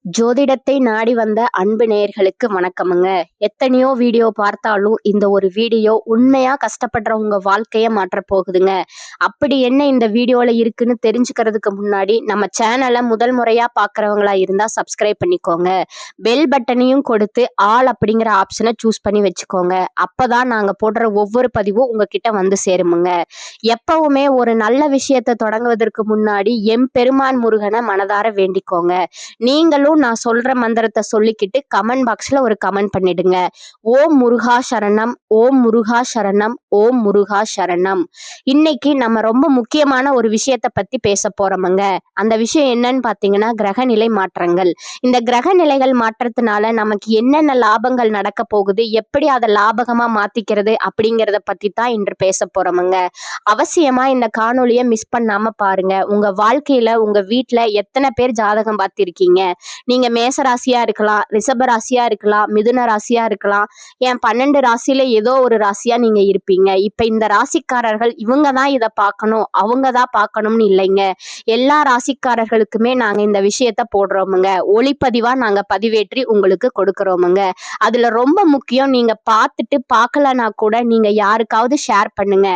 ஜோதிடத்தை நாடி வந்த அன்பு நேயர்களுக்கு வணக்கமுங்க. எத்தனையோ வீடியோ பார்த்தாலும் இந்த ஒரு வீடியோ உண்மையா கஷ்டப்படுறவங்க வாழ்க்கைய மாற்றப் போகுதுங்க. அப்படி என்ன இந்த வீடியோல இருக்குன்னு தெரிஞ்சுக்கிறதுக்கு முன்னாடி நம்ம சேனலை முதல் முறையா பார்க்கறவங்களா இருந்தா சப்ஸ்கிரைப் பண்ணிக்கோங்க. பெல் பட்டனையும் கொடுத்து ஆல் அப்படிங்கிற ஆப்ஷனை சூஸ் பண்ணி வச்சுக்கோங்க. அப்பதான் நாங்க போடுற ஒவ்வொரு பதிவும் உங்ககிட்ட வந்து சேருமுங்க. எப்பவுமே ஒரு நல்ல விஷயத்தை தொடங்குவதற்கு முன்னாடி எம்பெருமான் முருகனை மனதார வேண்டிக்கோங்க. நீங்களும் நான் சொல்ற மந்திரத்தை சொல்லிக்கிட்டு கமெண்ட் பாக்ஸ்ல ஒரு கமெண்ட் பண்ணிடுங்க. ஓம் முருகா சரணம், ஓம் முருகா சரணம், ஓம் முருகா சரணம். இன்னைக்கு நம்ம ரொம்ப முக்கியமான ஒரு விஷயத்தை பத்தி பேச போறோமுங்க. அந்த விஷயம் என்னன்னு பாத்தீங்கன்னா கிரகநிலை மாற்றங்கள். இந்த கிரகநிலைகள் மாற்றத்தினால நமக்கு என்னென்ன லாபங்கள் நடக்க போகுது, எப்படி அதை லாபகமா மாத்திக்கிறது அப்படிங்கிறத பத்தி தான் இன்று பேச போறோமுங்க. அவசியமா இந்த காணொலியை மிஸ் பண்ணாம பாருங்க. உங்க வாழ்க்கையில உங்க வீட்டுல எத்தனை பேர் ஜாதகம் பார்த்திருக்கீங்க? நீங்க மேச ராசியா இருக்கலாம், ரிஷப ராசியா இருக்கலாம், மிதுன ராசியா இருக்கலாம், ஏன் 12 ராசியில ஏதோ ஒரு ராசியா நீங்க இருப்பீங்க. இப்ப இந்த ராசிக்காரர்கள் இவங்க தான் இதை பார்க்கணும், அவங்க தான் பார்க்கணும்னு இல்லைங்க. எல்லா ராசிக்காரர்களுக்குமே நாங்க இந்த விஷயத்த போடுறோமுங்க. ஒளிப்பதிவா நாங்க பதிவேற்றி உங்களுக்கு கொடுக்கறோமுங்க. அதுல ரொம்ப முக்கியம், நீங்க பார்த்துட்டு பார்க்கலனா கூட நீங்க யாருக்காவது ஷேர் பண்ணுங்க.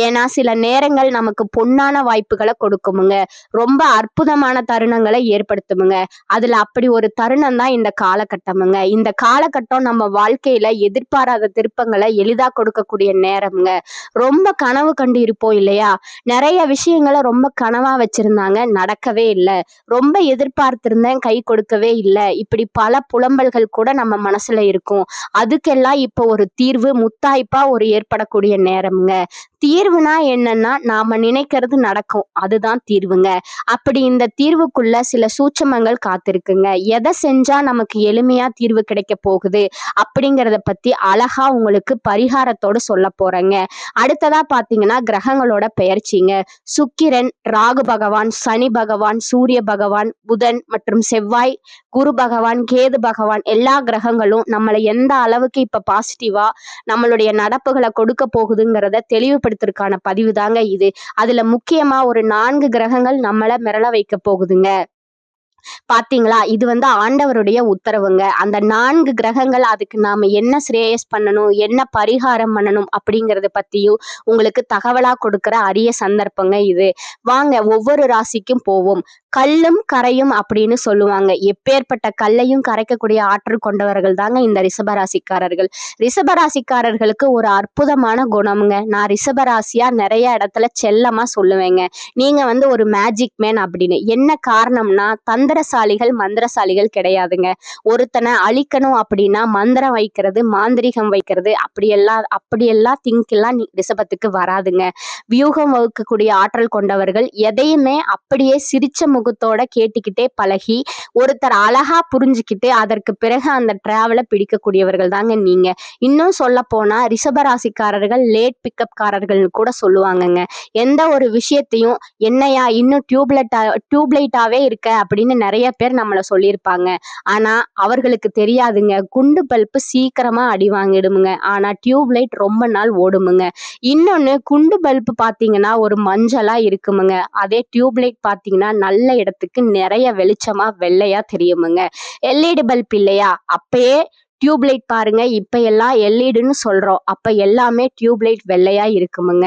ஏன்னா சில நேரங்கள் நமக்கு பொன்னான வாய்ப்புகளை கொடுக்குமுங்க. ரொம்ப அற்புதமான தருணங்களை ஏற்படுத்துமுங்க. அதுல அப்படி ஒரு தருணம் தான் இந்த காலகட்டமுங்க. இந்த காலகட்டம் நம்ம வாழ்க்கையில எதிர்பாராத திருப்பங்களை எளிதா கொடுக்கக்கூடிய நேரம்ங்க. ரொம்ப கனவு கண்டு இருப்போம் இல்லையா? நிறைய விஷயங்களை ரொம்ப கனவா வச்சிருந்தாங்க, நடக்கவே இல்லை. ரொம்ப எதிர்பார்த்திருந்தேன், கை கொடுக்கவே இல்லை. இப்படி பல புலம்பல்கள் கூட நம்ம மனசுல இருக்கும். அதுக்கெல்லாம் இப்போ ஒரு தீர்வு முத்தாய்ப்பா ஒரு ஏற்படக்கூடிய நேரம்ங்க. தீர்வுனா என்னன்னா நாம நினைக்கிறது நடக்கும், அதுதான் தீர்வுங்க. அப்படி இந்த தீர்வுக்குள்ள சில சூட்சமங்கள் காத்திருக்குங்க. எதை செஞ்சா நமக்கு எளிமையா தீர்வு கிடைக்க போகுது அப்படிங்கிறத பத்தி அழகா உங்களுக்கு பரிகாரத்தோடு சொல்ல போறேங்க. அடுத்ததா பாத்தீங்கன்னா கிரகங்களோட பெயர்ச்சிங்க. சுக்கிரன், ராகு பகவான், சனி பகவான், சூரிய பகவான், புதன் மற்றும் செவ்வாய், குரு பகவான், கேது பகவான், எல்லா கிரகங்களும் நம்மளை எந்த அளவுக்கு இப்ப பாசிட்டிவா நம்மளுடைய நடப்புகளை கொடுக்க போகுதுங்கிறத தெளிவுபடுத்துறதுக்கான பதிவு தாங்க இது. அதுல முக்கியமா ஒரு 4 கிரகங்கள் நம்மளை மிரள வைக்க போகுதுங்க. பாத்தீங்களா? இது ஆண்டவருடைய உத்தரவுங்க. அந்த 4 கிரகங்கள் அதுக்கு நாம என்ன ஸ்ரேயஸ் பண்ணணும், என்ன பரிகாரம் பண்ணணும் அப்படிங்கறத பத்தியும் உங்களுக்கு தகவலா கொடுக்கிற அரிய சந்தர்ப்பங்க இது. வாங்க ஒவ்வொரு ராசிக்கும் போவோம். கல்லும் கரையும் அப்படின்னு சொல்லுவாங்க. எப்பேற்பட்ட கல்லையும் கரைக்கக்கூடிய ஆற்றல் கொண்டவர்கள் தாங்க இந்த ரிஷபராசிக்காரர்கள். ரிஷபராசிக்காரர்களுக்கு ஒரு அற்புதமான குணம்ங்க. நான் ரிஷபராசியா நிறைய இடத்துல செல்லமா சொல்லுவேங்க, நீங்க ஒரு மேஜிக் மேன் அப்படின்னு. என்ன காரணம்னா தந்திரசாலிகள் மந்திரசாலிகள் கிடையாதுங்க. ஒருத்தனை அழிக்கணும் அப்படின்னா மந்திரம் வைக்கிறது, மாந்திரிகம் வைக்கிறது, அப்படியெல்லாம் திங்க் எல்லாம் ரிஷபத்துக்கு வராதுங்க. வியூகம் வகுக்கக்கூடிய ஆற்றல் கொண்டவர்கள். எதையுமே அப்படியே சிரிச்ச முகத்தோட கேட்டுக்கிட்டே பழகி ஒருத்தர் அழகா புரிஞ்சுக்கிட்டு அதற்கு பிறகு அந்த டிராவலை பிடிக்கக்கூடியவர்கள் தாங்க நீங்க. இன்னும் சொல்ல போனா ரிஷபராசிக்காரர்கள் லேட் பிக்கப் காரர்கள் கூட சொல்லுவாங்கங்க. எந்த ஒரு விஷயத்தையும் என்னையா இன்னும் டியூப்லைட்டாவே இருக்க அப்படின்னு நிறைய பேர் நம்மள சொல்லியிருப்பாங்க. ஆனா அவர்களுக்கு தெரியாதுங்க, குண்டு பல்பு சீக்கிரமா அடி வாங்கிடுமுங்க, ஆனா டியூப்லைட் ரொம்ப நாள் ஓடுமுங்க. இன்னொன்னு, குண்டு பல்பு பாத்தீங்கன்னா ஒரு மஞ்சளா இருக்குமுங்க, அதே டியூப்லைட் பாத்தீங்கன்னா நல்ல இடத்துக்கு நிறைய வெளிச்சமா வெள்ளையா தெரியுமுங்க. எல்இடி பல்ப் இல்லையா? அப்பயே டியூப்லைட் பாருங்க, இப்ப எல்லாம் எல்இடின்னு சொல்றோம், அப்ப எல்லாமே டியூப்லைட் வெள்ளையா இருக்குமுங்க.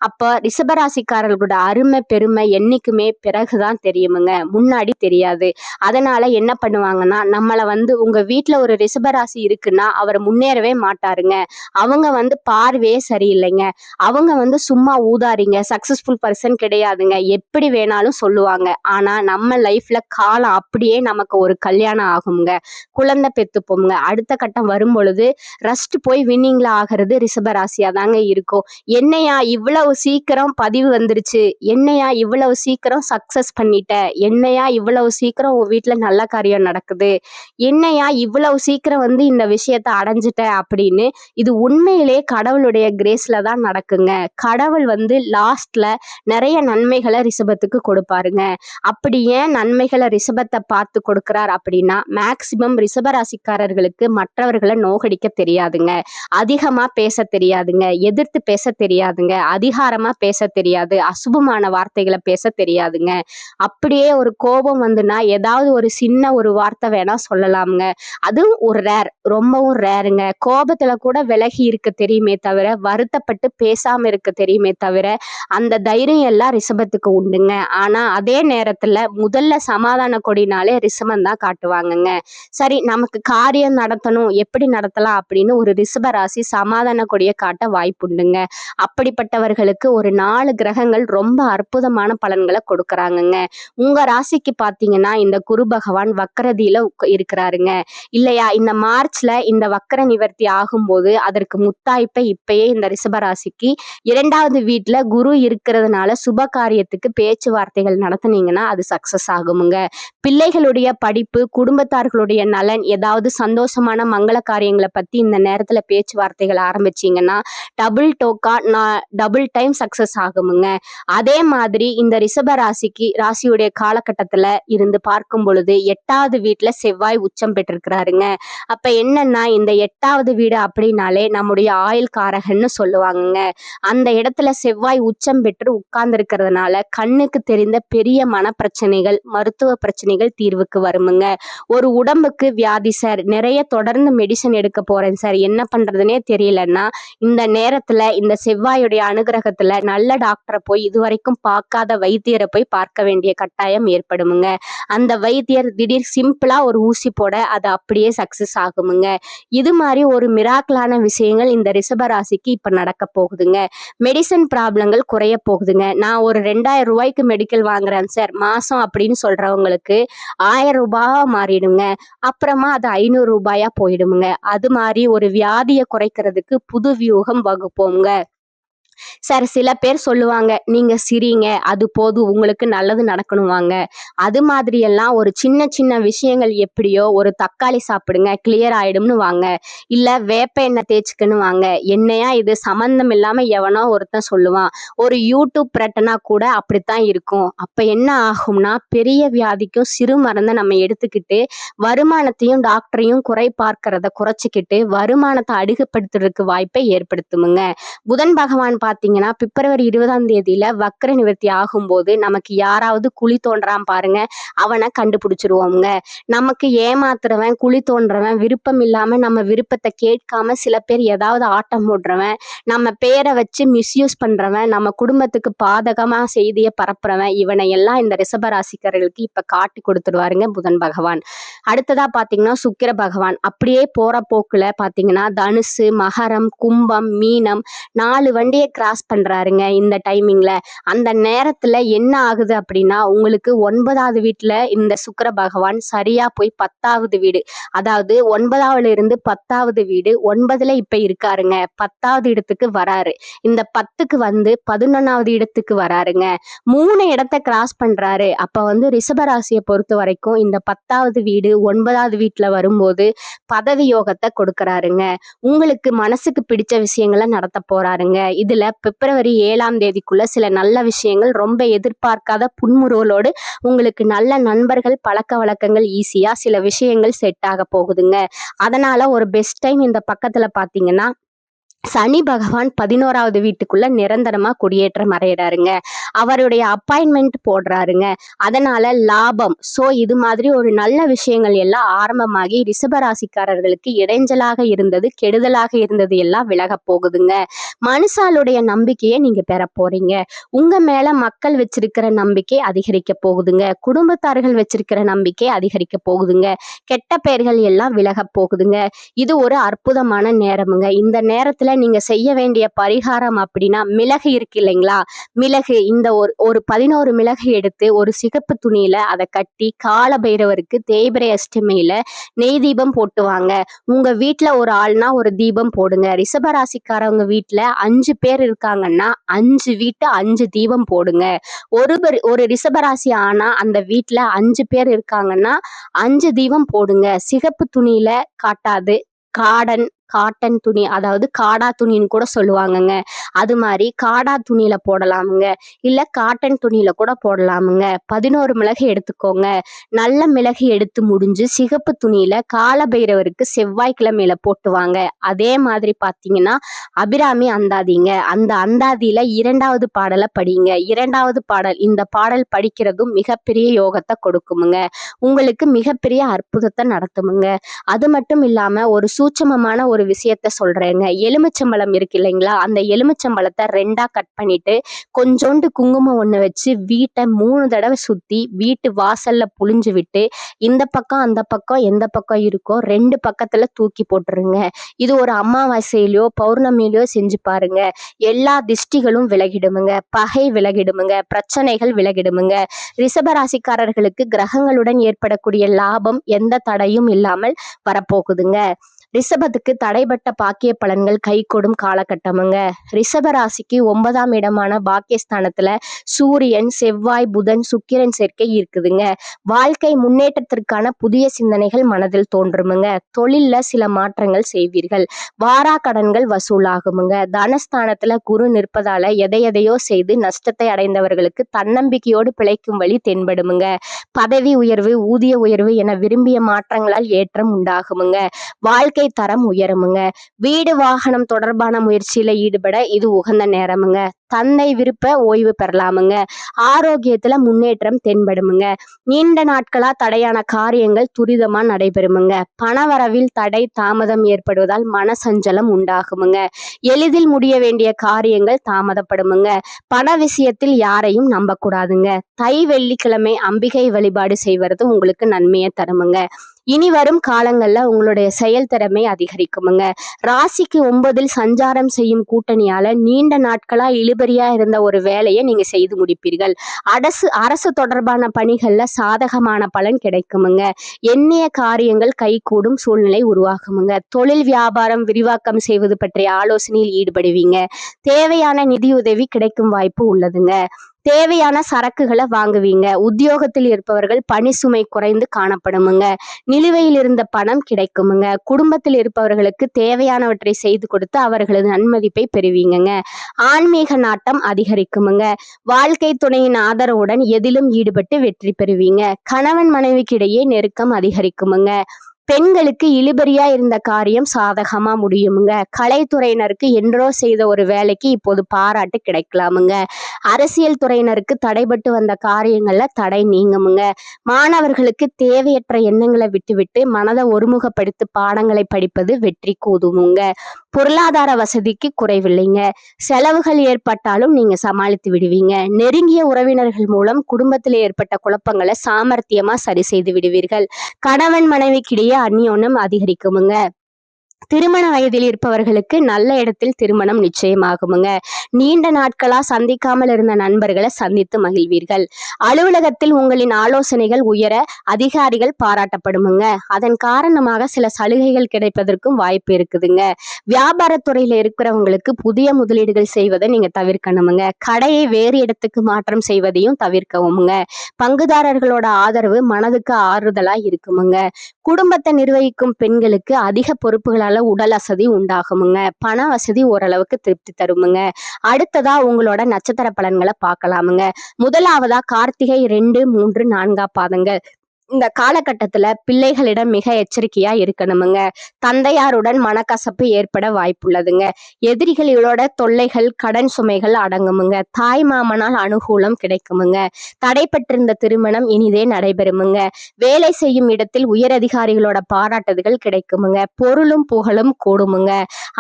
அப்ப ரிஷபராசிக்காரர்களோட அருமை பெருமை என்னைக்குமே பிறகுதான் தெரியுமுங்க, முன்னாடி தெரியாது. அதனால என்ன பண்ணுவாங்கன்னா நம்மள உங்க வீட்டுல ஒரு ரிஷபராசி இருக்குன்னா அவர் முன்னேறவே மாட்டாருங்க. அவங்க பார்வையே சரியில்லைங்க. அவங்க சும்மா ஊதாரிங்க, சக்சஸ்ஃபுல் பர்சன் கிடையாதுங்க. எப்படி வேணாலும் சொல்லுவாங்க. ஆனா நம்ம லைஃப்ல காலம் அப்படியே நமக்கு ஒரு கல்யாணம் ஆகுங்க, குழந்தை பெத்துப்போங்க. அடுத்த கட்டம் வரும் பொழுது ரஸ்ட் போய் வின்னிங்ல ஆகிறது ரிஷபராசியா தாங்க இருக்கும். என்னையா இவ்வளவு சீக்கிரம் பதிவு வந்துருச்சு, என்னையா இவ்வளவு சீக்கிரம் சக்சஸ் பண்ணிட்ட, என்னையா இவ்வளவு சீக்கிரம் உன் வீட்டுல நல்ல காரியம் நடக்குது, என்னையா இவ்வளவு சீக்கிரம் இந்த விஷயத்த அடைஞ்சிட்ட அப்படின்னு. இது உண்மையிலே கடவுளுடைய கிரேஸ்ல தான் நடக்குங்க. கடவுள் லாஸ்ட்ல நிறைய நன்மைகளை ரிஷபத்துக்கு கொடுப்பாருங்க. அப்படி ஏன் நன்மைகளை ரிஷபத்தை பார்த்து கொடுக்கிறார் அப்படின்னா மேக்சிமம் ரிஷபராசிக்காரர்களுக்கு மற்றவர்களை நோகடிக்க தெரியாதுங்க. அதிகமா பேச தெரியாதுங்க. எதிர்த்து பேச தெரியாதுங்க. அதிகாரமா பேச தெரியாது. அசுபமான வார்த்தைகளை பேச தெரியாதுங்க. அப்படியே ஒரு கோபம் வந்துன்னா ஏதாவது ஒரு சின்ன ஒரு வார்த்தை வேணா சொல்லலாம்ங்க. அதுவும் ஒரு ரேர், ரொம்பவும் ரேருங்க. கோபத்துல கூட விலகி இருக்க தெரியுமே தவிர, வருத்தப்பட்டு பேசாம இருக்க தெரியுமே தவிர, அந்த தைரியம் எல்லாம் ரிஷபத்துக்கு உண்டுங்க. ஆனா அதே நேரத்துல முதல்ல சமாதான கொடினாலே ரிஷபம் தான் காட்டுவாங்கங்க. சரி, நமக்கு காரியம் நடத்தணும், எப்படி நடத்தலாம் அப்படின்னு ஒரு ரிஷப ராசி சமாதான கொடியை காட்ட வாய்ப்புண்டுங்க. அப்படிப்பட்டவர்களுக்கு ஒரு 4 கிரகங்கள் ரொம்ப அற்புதமான பலன்களை கொடுக்கறாங்கங்க. உங்க ராசிக்கு பாத்தீங்கன்னா இந்த குரு பகவான் வக்கரதியில இருக்கிறாருங்க இல்லையா? இந்த மார்ச்ல இந்த வக்கர நிவர்த்தி ஆகும்போது அதற்கு முத்தாய்ப்பை இப்பயே இந்த ரிஷபராசிக்கு 2வது வீட்டுல குரு இருக்கிறதுனால சுப காரியத்துக்கு பேச்சுவார்த்தைகள் நடத்துனீங்கன்னா அது சக்சஸ் ஆகுமுங்க. பிள்ளைகளுடைய படிப்பு, குடும்பத்தார்களுடைய நலன், ஏதாவது சந்தோஷமான மங்கள காரியங்களை பத்தி இந்த நேரத்துல பேச்சுவார்த்தைகள் ஆரம்பிச்சீங்கன்னா டபுள் டைம் சக்சஸ் ஆகுமுங்க. அதே மாதிரி இந்த ரிஷப ராசியுடைய காலகட்டத்துல இருந்து பார்க்கும் பொழுது 8வது வீட்டுல செவ்வாய் உச்சம் பெற்றிருக்கிறாருங்க. அப்ப என்னன்னா இந்த 8வது வீடு அப்படின்னாலே நம்முடைய ஆயுள் காரகன்னு சொல்லுவாங்கங்க. அந்த இடத்துல செவ்வாய் உச்சம் பெற்று உட்கார்ந்து இருக்கிறதுனால கண்ணுக்கு தெரிந்த பெரிய மனப்பிரச்சனைகள், மருத்துவ பிரச்சனைகள் தீர்வுக்கு வருமுங்க. ஒரு உடம்புக்கு வியாதி சார், நிறைய தொடர்ந்து மெடிசன் எடுக்க போறேன் சார், என்ன பண்றதுனே தெரியலன்னா இந்த நேரத்துல இந்த செவ்வாயுடைய அனுகிரகத்துல நல்ல டாக்டரை போய் இதுவரைக்கும் பார்க்காத வைத்தியரை போய் பார்க்க வேண்டிய கட்டாயம் ஏற்படுமுங்க. அந்த வைத்தியர் திடீர் சிம்பிளா ஒரு ஊசி போட அது அப்படியே சக்சஸ் ஆகுமுங்க. இது மாதிரி ஒரு மிராக்கலான விஷயங்கள் இந்த ரிஷப ராசிக்கு இப்ப நடக்க போகுதுங்க. மெடிசன் ப்ராப்ளங்கள் குறைய போகுதுங்க. நான் ஒரு 2000 ரூபாய்க்கு மெடிக்கல் வாங்குறேன் சார் மாசம் அப்படின்னு சொல்றவங்களுக்கு 1000 ரூபாயா மாறிடுங்க. அப்புறமா அது 500 ரூபாயா போயிடுமுங்க. அது மாதிரி ஒரு வியாதியை குறைக்கிறதுக்கு புது வியூகம் வகுப்போங்க. சார், சில பேர் சொல்லுவாங்க, நீங்க சிரிங்க, அது போதும், உங்களுக்கு நல்லது நடக்கணுவாங்க. அது மாதிரி எல்லாம் ஒரு சின்ன சின்ன விஷயங்கள் எப்படியோ, ஒரு தக்காளி சாப்பிடுங்க கிளியர் ஆயிடும்னு வாங்க, இல்ல வேப்ப எண்ணெய் தேய்ச்சிக்கன்னு வாங்க. என்னையா இது சம்பந்தம் இல்லாம எவனோ ஒருத்தன் சொல்லுவான். ஒரு யூடியூப் பிரட்டனா கூட அப்படித்தான் இருக்கும். அப்ப என்ன ஆகும்னா பெரிய வியாதிக்கும் சிறு மருந்தை நம்ம எடுத்துக்கிட்டு வருமானத்தையும் டாக்டரையும் குறை பார்க்கறத குறைச்சிக்கிட்டு வருமானத்தை அதிகப்படுத்துறதுக்கு வாய்ப்பை ஏற்படுத்துமுங்க. புதன் பகவான் பாத்தீங்கன்னா பிப்ரவரி 20ஆம் தேதியில வக்கர நிவர்த்தி ஆகும்போது நமக்கு யாராவது குழி தோன்றான் பாருங்க, அவனை கண்டுபிடிச்சிருவோங்க. நமக்கு ஏமாத்துறவன், குழி தோன்றவன், விருப்பம் இல்லாம நம்ம விருப்பத்தை கேட்காம சில பேர் ஏதாவது ஆட்டம் போடுறவன், நம்ம பேரை வச்சு மிஸ்யூஸ் பண்றவன், நம்ம குடும்பத்துக்கு பாதகமா செய்தியை பரப்புறவன், இவனை எல்லாம் இந்த ரிஷபராசிக்காரர்களுக்கு இப்ப காட்டி கொடுத்துருவாருங்க புதன் பகவான். அடுத்ததா பாத்தீங்கன்னா சுக்கிர பகவான் அப்படியே போற போக்குல பாத்தீங்கன்னா தனுசு, மகரம், கும்பம், மீனம் 4 வண்டியை கிராஸ் பண்றாருங்க இந்த டைமிங்ல. அந்த நேரத்துல என்ன ஆகுது அப்படின்னா உங்களுக்கு 9வது வீட்டுல இந்த சுக்கிர பகவான் சரியா போய் 10வது வீடு, அதாவது 9வது இருந்து 10வது வீடு 9ல இப்ப இருக்காருங்க. 10வது இடத்துக்கு வராரு. இந்த 10க்கு வந்து 11வது இடத்துக்கு வராருங்க. 3 இடத்தை கிராஸ் பண்றாரு. அப்ப வந்து ரிஷபராசியை பொறுத்த வரைக்கும் இந்த 10வது வீடு 9வது வீட்டுல வரும்போது பதவி யோகத்தை கொடுக்கறாருங்க. உங்களுக்கு மனசுக்கு பிடிச்ச விஷயங்களை நடத்த போறாருங்க. இதுல பிப்ரவரி 7ஆம் தேதிக்குள்ள சில நல்ல விஷயங்கள், ரொம்ப எதிர்பார்க்காத புன்முறுவலோடு உங்களுக்கு நல்ல நண்பர்கள், பழக்க வழக்கங்கள், ஈஸியா சில விஷயங்கள் செட் ஆக போகுதுங்க. அதனால ஒரு பெஸ்ட் டைம் இந்த பக்கத்துல பாத்தீங்கன்னா சனி பகவான் 11வது வீட்டுக்குள்ள நிரந்தரமா குடியேற்றம் அடைகிறாருங்க. அவருடைய அப்பாயின்மெண்ட் போடுறாருங்க. அதனால லாபம். சோ இது மாதிரி ஒரு நல்ல விஷயங்கள் எல்லாம் ஆரம்பமாகி ரிஷபராசிக்காரர்களுக்கு இடைஞ்சலாக இருந்தது, கெடுதலாக இருந்தது எல்லாம் விலக போகுதுங்க. மனுஷாலுடைய நம்பிக்கையை நீங்க பெற போறீங்க. உங்க மேல மக்கள் வச்சிருக்கிற நம்பிக்கை அதிகரிக்க போகுதுங்க. குடும்பத்தார்கள் வச்சிருக்கிற நம்பிக்கை அதிகரிக்க போகுதுங்க. கெட்ட பெயர்கள் எல்லாம் விலக போகுதுங்க. இது ஒரு அற்புதமான நேரமுங்க. இந்த நேரத்துல நீங்க செய்ய வேண்டிய பரிகாரம் அப்படின்னா மிளகு இருக்கு இல்லைங்களா, மிளகு இந்த ஒரு 11 மிளகு எடுத்து ஒரு சிகப்பு துணியில அதை கட்டி கால பைரவருக்கு தேய்பிரை அஷ்டமியில நெய் தீபம் போட்டுவாங்க. உங்க வீட்டுல ஒரு ஆள்னா ஒரு தீபம் போடுங்க. ரிஷபராசிக்காரவங்க வீட்டுல 5 பேர் இருக்காங்கன்னா 5 வீட்டு 5 தீபம் போடுங்க. ஒரு ரிஷபராசி ஆனா அந்த வீட்டுல 5 பேர் இருக்காங்கன்னா 5 தீபம் போடுங்க. சிகப்பு துணியில காட்டாது, காடன், காட்டன் துணி, அதாவது காடா துணின்னு கூட சொல்லுவாங்கங்க. அது மாதிரி காடா துணியில போடலாமுங்க. இல்ல காட்டன் துணியில கூட போடலாமுங்க. 11 மிளகு எடுத்துக்கோங்க. நல்ல மிளகு எடுத்து முடிஞ்சு சிகப்பு துணியில காலபைரவருக்கு செவ்வாய்க்கிழமையில போட்டுவாங்க. அதே மாதிரி பாத்தீங்கன்னா அபிராமி அந்தாதிங்க. அந்த அந்தாதியில 2வது பாடலை படிங்க. 2வது பாடல், இந்த பாடல் படிக்கிறதும் மிகப்பெரிய யோகத்தை கொடுக்குமுங்க. உங்களுக்கு மிகப்பெரிய அற்புதத்தை நடத்துமுங்க. அது மட்டும் இல்லாம ஒரு சூட்சமமான ஒரு விஷயத்த சொல்றேங்க. எலுமிச்சம்பழம் இருக்கு இல்லைங்களா, அந்த எலுமிச்சம்பழத்தை 2ஆ கட் பண்ணிட்டு கொஞ்சோண்டு குங்குமம் ஒண்ணு வச்சு வீட்டை 3 தடவை சுத்தி வீட்டு வாசல்ல புழிஞ்சு விட்டு இந்த பக்கம் அந்த பக்கம் எந்த பக்கம் இருக்கோ 2 பக்கத்துல தூக்கி போட்டுருங்க. இது ஒரு அமாவாசையிலயோ பௌர்ணமியிலயோ செஞ்சு பாருங்க. எல்லா திஷ்டிகளும் விலகிடுமுங்க, பகை விலகிடுமுங்க, பிரச்சனைகள் விலகிடுமுங்க. ரிஷபராசிக்காரர்களுக்கு கிரகங்களுடன் ஏற்படக்கூடிய லாபம் எந்த தடையும் இல்லாமல் வரப்போகுதுங்க. ரிஷபத்துக்கு தடைபட்ட பாக்கிய பலன்கள் கைகூடும் காலகட்டமுங்க. ரிஷப ராசிக்கு 9ஆம் இடமான பாக்கியஸ்தானத்துல சூரியன், செவ்வாய், புதன், சுக்கிரன் சேர்க்கை இருக்குதுங்க. வாழ்க்கை முன்னேற்றத்திற்கான புதிய சிந்தனைகள் மனதில் தோன்றுமுங்க. தொழில்ல சில மாற்றங்கள் செய்வீர்கள். வாரா கடன்கள் வசூலாகுமுங்க. தனஸ்தானத்துல குரு நிற்பதால எதையோ செய்து நஷ்டத்தை அடைந்தவர்களுக்கு தன்னம்பிக்கையோடு பிழைக்கும் வழி தென்படுமுங்க. பதவி உயர்வு, ஊதிய உயர்வு என விரும்பிய மாற்றங்களால் ஏற்றம் உண்டாகுமுங்க. வாழ்க்கை தரம் உயருமுங்க. வீடு வாகனம் தொடர்பான முயற்சியில ஈடுபட இது உகந்த நேரமுங்க. தந்தை விருப்ப ஓய்வு பெறலாமுங்க. ஆரோக்கியத்துல முன்னேற்றம் தென்படுமுங்க. நீண்ட நாட்களா தடையான காரியங்கள் துரிதமா நடைபெறுமுங்க. பணவரவில் தடை தாமதம் ஏற்படுவதால் மனசஞ்சலம் உண்டாகுமுங்க. எளிதில் முடிய வேண்டிய காரியங்கள் தாமதப்படுமுங்க. பண விஷயத்தில் யாரையும் நம்பக்கூடாதுங்க. தை வெள்ளிக்கிழமை அம்பிகை வழிபாடு செய்வது உங்களுக்கு நன்மையை தருமுங்க. இனி வரும் காலங்கள்ல உங்களுடைய செயல்திறமை அதிகரிக்குமுங்க. ராசிக்கு 9ல் சஞ்சாரம் செய்யும் கூட்டணியால நீண்ட நாட்களா இழுபறியா இருந்த ஒரு வேலையை நீங்க செய்து முடிப்பீர்கள். அரசு தொடர்பான பணிகள்ல சாதகமான பலன் கிடைக்குமுங்க. எண்ணிய காரியங்கள் கைகூடும் சூழ்நிலை உருவாகுமுங்க. தொழில் வியாபாரம் விரிவாக்கம் செய்வது பற்றிய ஆலோசனையில் ஈடுபடுவீங்க. தேவையான நிதியுதவி கிடைக்கும் வாய்ப்பு உள்ளதுங்க. தேவையான சரக்குகளை வாங்குவீங்க. உத்தியோகத்தில் இருப்பவர்கள் பணி சுமை குறைந்து காணப்படுமுங்க. நிலுவையில் இருந்த பணம் கிடைக்குமுங்க. குடும்பத்தில் இருப்பவர்களுக்கு தேவையானவற்றை செய்து கொடுத்து அவர்களது நன்மதிப்பை பெறுவீங்க. ஆன்மீக நாட்டம் அதிகரிக்குமுங்க. வாழ்க்கை துணையின் ஆதரவுடன் எதிலும் ஈடுபட்டு வெற்றி பெறுவீங்க. கணவன் மனைவிக்கிடையே நெருக்கம் அதிகரிக்குமுங்க. பெண்களுக்கு இழுபறியா இருந்த காரியம் சாதகமா முடியுமுங்க. கலைத்துறையினருக்கு என்றோ செய்த ஒரு வேலைக்கு இப்போது பாராட்டு கிடைக்கலாமுங்க. அரசியல் துறையினருக்கு தடைபட்டு வந்த காரியங்கள்ல தடை நீங்குமுங்க. மாணவர்களுக்கு தேவையற்ற எண்ணங்களை விட்டுவிட்டு மனதை ஒருமுகப்படுத்தி பாடங்களை படிப்பது வெற்றிக்கு உதவுமுங்க. பொருளாதார வசதிக்கு குறைவில்லைங்க. செலவுகள் ஏற்பட்டாலும் நீங்க சமாளித்து விடுவீங்க. நெருங்கிய உறவினர்கள் மூலம் குடும்பத்தில் ஏற்பட்ட குழப்பங்களை சாமர்த்தியமா சரி செய்து விடுவீர்கள். கணவன் மனைவிக்கிடையே அந்யோன்யம் அதிகரிக்குமுங்க. திருமண வயதில் இருப்பவர்களுக்கு நல்ல இடத்தில் திருமணம் நிச்சயமாகுமுங்க. நீண்ட நாட்களா சந்திக்காமல் இருந்த நண்பர்களை சந்தித்து மகிழ்வீர்கள். அலுவலகத்தில் உங்களின் ஆலோசனைகள் உயர அதிகாரிகள் பாராட்டப்படுமுங்க. அதன் காரணமாக சில சலுகைகள் கிடைப்பதற்கும் வாய்ப்பு இருக்குதுங்க. வியாபாரத்துறையில இருக்கிறவங்களுக்கு புதிய முதலீடுகள் செய்வதை நீங்க தவிர்க்கணுமுங்க. கடையை வேறு இடத்துக்கு மாற்றம் செய்வதையும் தவிர்க்கவுமுங்க. பங்குதாரர்களோட ஆதரவு மனதுக்கு ஆறுதலா இருக்குமுங்க. குடும்பத்தை நிர்வகிக்கும் பெண்களுக்கு அதிக பொறுப்புகளால உடல் அசதி உண்டாகுமுங்க. பண வசதி ஓரளவுக்கு திருப்தி தருமுங்க. அடுத்ததா உங்களோட நட்சத்திர பலன்களை பார்க்கலாமுங்க. முதலாவதா கார்த்திகை 2, 3, 4 பாதங்கள். இந்த காலகட்டத்துல பிள்ளைகளிடம் மிக எச்சரிக்கையா இருக்கணுமுங்க. தந்தையாருடன் மனக்கசப்பு ஏற்பட வாய்ப்புள்ளதுங்க. எதிரிகளோட தொல்லைகள், கடன் சுமைகள் அடங்குமுங்க. தாய் மாமனால் அனுகூலம் கிடைக்குமுங்க. தடைப்பட்டிருந்த திருமணம் இனிதே நடைபெறுமுங்க. வேலை செய்யும் இடத்தில் உயரதிகாரிகளோட பாராட்டுதல்கள் கிடைக்குமுங்க. பொருளும் புகழும் கூடுமுங்க.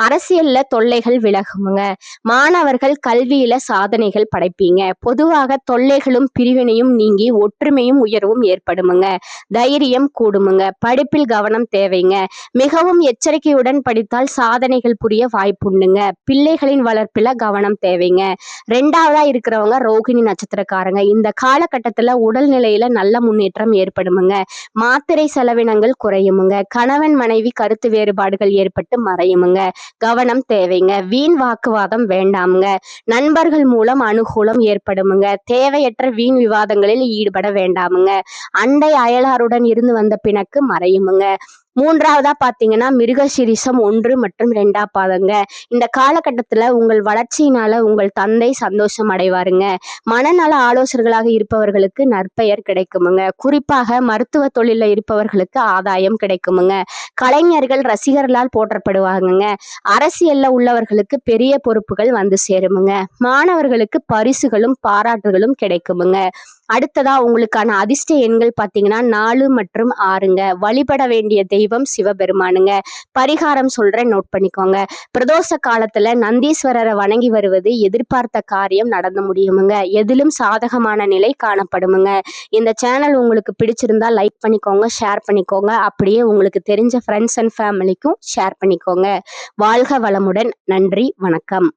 அரசியல்ல தொல்லைகள் விலகுமுங்க. மாணவர்கள் கல்வியில சாதனைகள் படைப்பீங்க. பொதுவாக தொல்லைகளும் பிரிவினையும் நீங்கி ஒற்றுமையும் உயர்வும் ஏற்படுமுங்க. தைரியம் கூடுமுங்க. படிப்பில் கவனம் தேவைங்க. மிகவும் எச்சரிக்கையுடன் படித்தால் சாதனைகள் புரிய வாய்ப்புண்டுங்க. பிள்ளைகளின் வளர்ப்பில கவனம் தேவைங்க. 2வதா இருக்கிறவங்க ரோகிணி நட்சத்திரக்காரங்க. இந்த காலகட்டத்துல உடல்நிலையில நல்ல முன்னேற்றம் ஏற்படுமுங்க. மாத்திரை செலவினங்கள் குறையுமுங்க. கணவன் மனைவி கருத்து வேறுபாடுகள் ஏற்பட்டு மறையுமுங்க. கவனம் தேவைங்க. வீண் வாக்குவாதம் வேண்டாமுங்க. நண்பர்கள் மூலம் அனுகூலம் ஏற்படுமுங்க. தேவையற்ற வீண் விவாதங்களில் ஈடுபட வேண்டாமுங்க. அண்டை அயலாருடன் இருந்து வந்த பிணக்கு மறையுமுங்க. மூன்றாவதா பாத்தீங்கன்னா மிருகசீரிஷம் 1 மற்றும் 2 பாதங்க. இந்த காலகட்டத்துல உங்கள் வளர்ச்சியினால உங்கள் தந்தை சந்தோஷம் அடைவாருங்க. மனநல ஆலோசகர்களாக இருப்பவர்களுக்கு நற்பெயர் கிடைக்குமுங்க. குறிப்பாக மருத்துவ தொழில இருப்பவர்களுக்கு ஆதாயம் கிடைக்குமுங்க. கலைஞர்கள் ரசிகர்களால் போற்றப்படுவாங்கங்க. அரசியல்ல உள்ளவர்களுக்கு பெரிய பொறுப்புகள் வந்து சேருமுங்க. மாணவர்களுக்கு பரிசுகளும் பாராட்டுகளும் கிடைக்குமுங்க. அடுத்ததா உங்களுக்கான அதிர்ஷ்ட எண்கள் பாத்தீங்கன்னா 4 மற்றும் 6ங்க. வழிபட வேண்டிய தெய்வம் சிவபெருமானுங்க. பரிகாரம் சொல்றேன், நோட் பண்ணிக்கோங்க. பிரதோஷ காலத்துல நந்தீஸ்வரரை வணங்கி வருவது எதிர்பார்த்த காரியம் நடந்து முடியுமுங்க. எதிலும் சாதகமான நிலை காணப்படுமுங்க. இந்த சேனல் உங்களுக்கு பிடிச்சிருந்தா லைக் பண்ணிக்கோங்க, ஷேர் பண்ணிக்கோங்க. அப்படியே உங்களுக்கு தெரிஞ்ச ஃப்ரெண்ட்ஸ் அண்ட் ஃபேமிலிக்கும் ஷேர் பண்ணிக்கோங்க. வாழ்க வளமுடன். நன்றி, வணக்கம்.